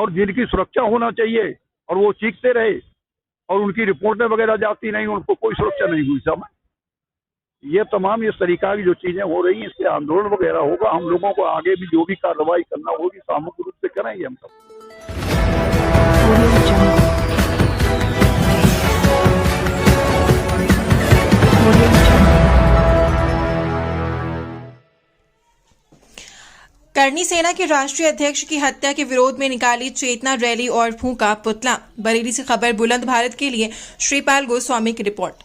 और जिनकी सुरक्षा होना चाहिए और वो चीखते रहे और उनकी रिपोर्टें वगैरह जाती नहीं, उनको कोई सुरक्षा नहीं हुई। सब ये तमाम इस तरीका की जो चीजें हो रही हैं, इससे आंदोलन वगैरह होगा। हम लोगों को आगे भी जो भी कार्रवाई करना होगी सामूहिक रूप से करेंगे हम सब। करनी सेना के राष्ट्रीय अध्यक्ष की हत्या के विरोध में निकाली चेतना रैली और फूंका पुतला। बरेली से खबर बुलंद भारत के लिए श्रीपाल गोस्वामी की रिपोर्ट।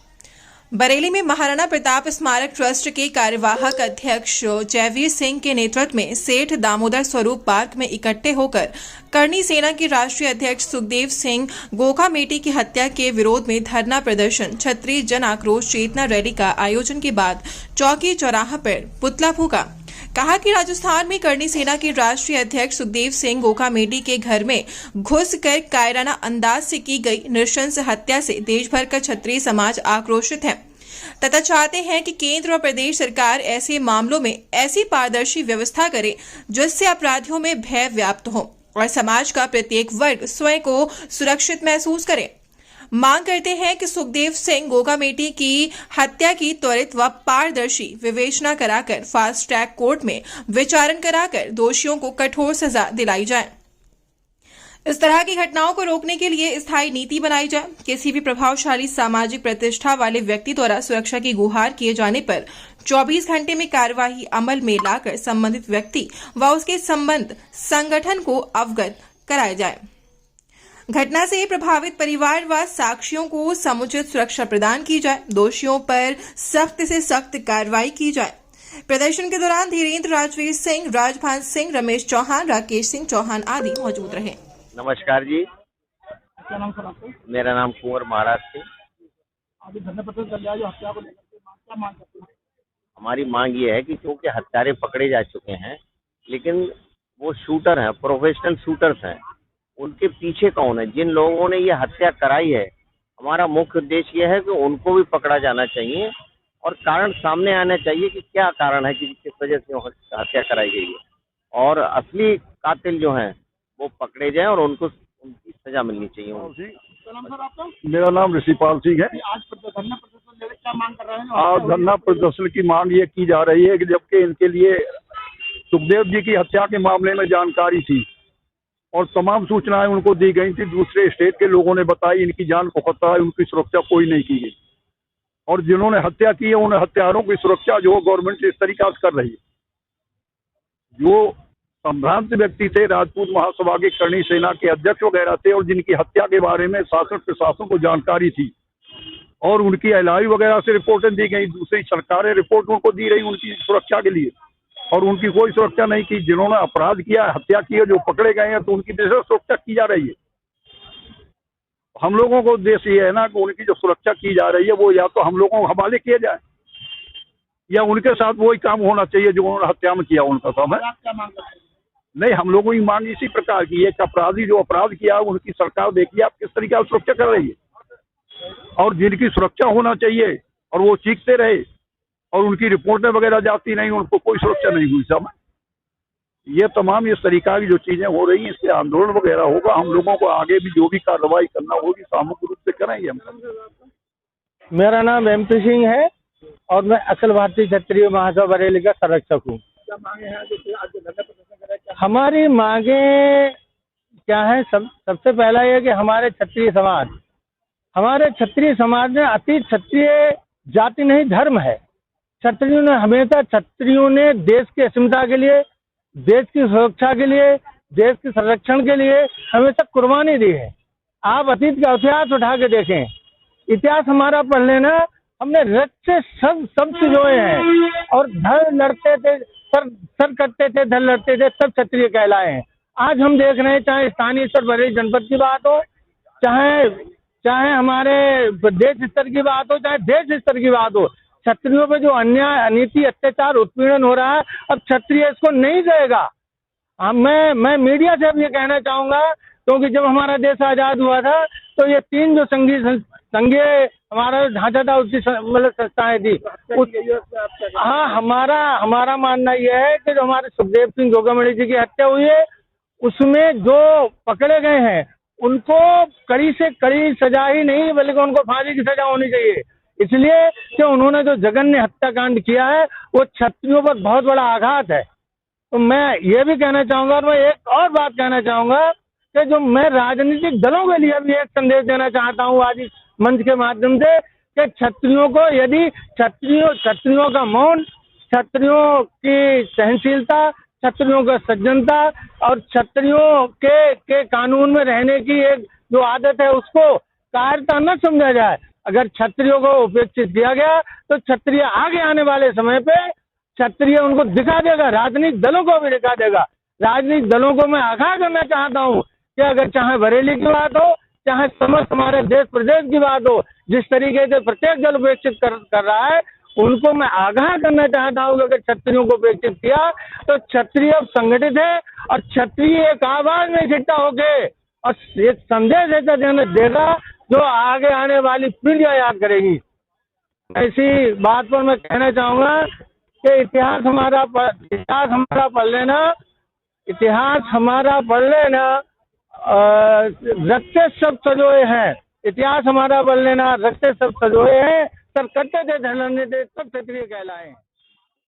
बरेली में महाराणा प्रताप स्मारक ट्रस्ट के कार्यवाहक अध्यक्ष जयवीर सिंह के नेतृत्व में सेठ दामोदर स्वरूप पार्क में इकट्ठे होकर करनी सेना के राष्ट्रीय अध्यक्ष सुखदेव सिंह गोखामेटी की हत्या के विरोध में धरना प्रदर्शन, क्षत्रिय जन आक्रोश चेतना रैली का आयोजन के बाद चौकी चौराहा पर पुतला फूंका। कहा कि राजस्थान में करनी सेना के राष्ट्रीय अध्यक्ष सुखदेव सिंह गोखामेटी के घर में घुसकर कायराना अंदाज से की गई नृशंस हत्या से देश भर का क्षत्रिय समाज आक्रोशित है तथा चाहते हैं कि केंद्र और प्रदेश सरकार ऐसे मामलों में ऐसी पारदर्शी व्यवस्था करे जिससे अपराधियों में भय व्याप्त हो और समाज का प्रत्येक वर्ग स्वयं को सुरक्षित महसूस करे। मांग करते हैं कि सुखदेव सिंह गोखामेटी की हत्या की त्वरित व पारदर्शी विवेचना कराकर फास्ट ट्रैक कोर्ट में विचारण कराकर दोषियों को कठोर सजा दिलाई जाए। इस तरह की घटनाओं को रोकने के लिए स्थायी नीति बनाई जाए। किसी भी प्रभावशाली सामाजिक प्रतिष्ठा वाले व्यक्ति द्वारा सुरक्षा की गुहार किए जाने पर 24 घंटे में कार्यवाही अमल में लाकर संबंधित व्यक्ति व उसके संबंध संगठन को अवगत कराया जाए। घटना से प्रभावित परिवार व साक्षियों को समुचित सुरक्षा प्रदान की जाए। दोषियों पर सख्त से सख्त कार्रवाई की जाए। प्रदर्शन के दौरान धीरेन्द्र, राजवीर सिंह, राजभान सिंह, रमेश चौहान, राकेश सिंह चौहान आदि मौजूद रहे। नमस्कार जी, क्या नाम सर आपका? मेरा नाम कुंवर महाराज सिंह। अभी धरना प्रदर्शन चल रहा है जो हत्या को लेकर के, क्या मांग करते हैं? हमारी मांग ये है कि क्योंकि हत्यारे पकड़े जा चुके हैं, लेकिन वो शूटर हैं, प्रोफेशनल शूटर्स हैं, उनके पीछे कौन है? जिन लोगों ने ये हत्या कराई है, हमारा मुख्य उद्देश्य ये है कि उनको भी पकड़ा जाना चाहिए और कारण सामने आना चाहिए कि क्या कारण है कि किस वजह से हत्या कराई गई है और असली कातिल जो हैं वो पकड़े जाएं और उनको उनकी सजा मिलनी चाहिए। क्या नाम सर आपका? मेरा नाम ऋषिपाल सिंह है। आज धरना प्रदर्शन ले रहे, क्या मांग कर रहे हैं? आज धरना प्रदर्शन की मांग ये की जा रही है कि जबकि इनके लिए सुखदेव जी की हत्या के मामले में जानकारी थी और तमाम सूचनाएं उनको दी गई थी, दूसरे स्टेट के लोगों ने बताई इनकी जान को खतरा है, उनकी सुरक्षा कोई नहीं की गई और जिन्होंने हत्या की है उन हत्यारों की सुरक्षा जो गवर्नमेंट इस तरीका से कर रही है। जो संभ्रांत व्यक्ति थे, राजपूत महासभा के करनी सेना के अध्यक्ष वगैरह थे और जिनकी हत्या के बारे में शासन प्रशासन को जानकारी थी और उनकी एलआई वगैरह से रिपोर्टें दी गई, दूसरी सरकारें रिपोर्ट उनको दी रही उनकी सुरक्षा के लिए और उनकी कोई सुरक्षा नहीं की। जिन्होंने अपराध किया, हत्या की है, जो पकड़े गए हैं तो उनकी बेहद सुरक्षा की जा रही है। हम लोगों को उद्देश्य ये है ना कि उनकी जो सुरक्षा की जा रही है वो या तो हम लोगों को हवाले किए जाए या उनके साथ वही काम होना चाहिए जो उन्होंने हत्या में किया उनका काम है। क्या मांग करते हैं? नहीं, हम लोगों की मांग इसी प्रकार की है कि अपराधी जो अपराध किया उनकी सरकार देखिए आप किस तरीके से सुरक्षा कर रही है और जिनकी सुरक्षा होना चाहिए और वो चीखते रहे और उनकी रिपोर्टें वगैरह जाती नहीं, उनको कोई सुरक्षा नहीं हुई। सब ये तमाम इस तरीका की जो चीजें हो रही हैं, इससे आंदोलन वगैरह होगा। हम लोगों को आगे भी जो भी कार्रवाई करना होगी सामूहिक रूप से करेंगे हम सब। मेरा नाम MP सिंह है और मैं अखिल भारतीय क्षत्रिय महासभा बरेली का संरक्षक हूँ। क्या मांगे हैं जो आज धरना प्रदर्शन कर रहे हैं? हमारी मांगे क्या है? सबसे पहला ये कि हमारे क्षत्रिय समाज में अतीत क्षत्रिय जाति नहीं धर्म है। क्षत्रियों ने देश की अस्मिता के लिए, देश की सुरक्षा के लिए, देश के संरक्षण के लिए हमेशा कुर्बानी दी है। आप अतीत का इतिहास उठा के देखें, इतिहास हमारा पढ़ लेना, हमने रक्त से सब सिरोए हैं और धड़ लड़ते थे, सर कटते थे, धड़ लड़ते थे, सब क्षत्रिय कहलाए हैं। आज हम देख रहे हैं, चाहे स्थानीय स्तर बरेली जनपद की बात हो, चाहे हमारे प्रदेश स्तर की बात हो, चाहे देश स्तर की बात हो, क्षत्रियों पे जो अन्याय, अनीति, अत्याचार, उत्पीड़न हो रहा है, अब क्षत्रिय इसको नहीं सहेगा। मैं मीडिया से अब ये कहना चाहूंगा, क्योंकि जब हमारा देश आजाद हुआ था तो ये 3 जो संघीय हमारा ढांचा था उसकी मतलब संस्थाएं थी। हाँ, हमारा मानना यह है कि जो हमारे सुखदेव सिंह गोखामेटी जी की हत्या हुई है उसमें जो पकड़े गए हैं उनको कड़ी से कड़ी सजा ही नहीं बल्कि उनको फांसी की सजा होनी चाहिए, इसलिए कि उन्होंने जो जघन्य हत्याकांड किया है वो क्षत्रियों पर बहुत बड़ा आघात है। तो मैं ये भी कहना चाहूंगा और मैं एक और बात कहना चाहूंगा कि जो मैं राजनीतिक दलों के लिए भी एक संदेश देना चाहता हूँ आज इस मंच के माध्यम से कि क्षत्रियों को यदि क्षत्रियों का मौन, क्षत्रियों की सहनशीलता, क्षत्रियों का सज्जनता और क्षत्रियों के कानून में रहने की एक जो आदत है उसको कायरता न समझा जाए। अगर क्षत्रियों को उपेक्षित किया गया तो क्षत्रिय आगे आने वाले समय पे क्षत्रिय उनको दिखा देगा, राजनीतिक दलों को भी दिखा देगा। राजनीतिक दलों को मैं आगाह करना चाहता हूँ कि अगर चाहे बरेली की बात हो, चाहे समस्त हमारे देश प्रदेश की बात हो, जिस तरीके से प्रत्येक दल उपेक्षित कर रहा है उनको मैं आगाह करना चाहता हूँ कि अगर क्षत्रियों को उपेक्षित किया तो क्षत्रिय अब संगठित है और क्षत्रिय एक आवाज में इकट्ठा होके और एक संदेश ऐसा देगा जो आगे आने वाली पीढ़ियां याद करेगी। ऐसी बात पर मैं कहना चाहूंगा कि इतिहास हमारा पढ़ लेना रक्त से सब सजोए हैं, इतिहास हमारा पढ़ लेना रक्त से सब सजोए हैं, सब करते थे धर्म थे तब क्षत्रिय कहलाए।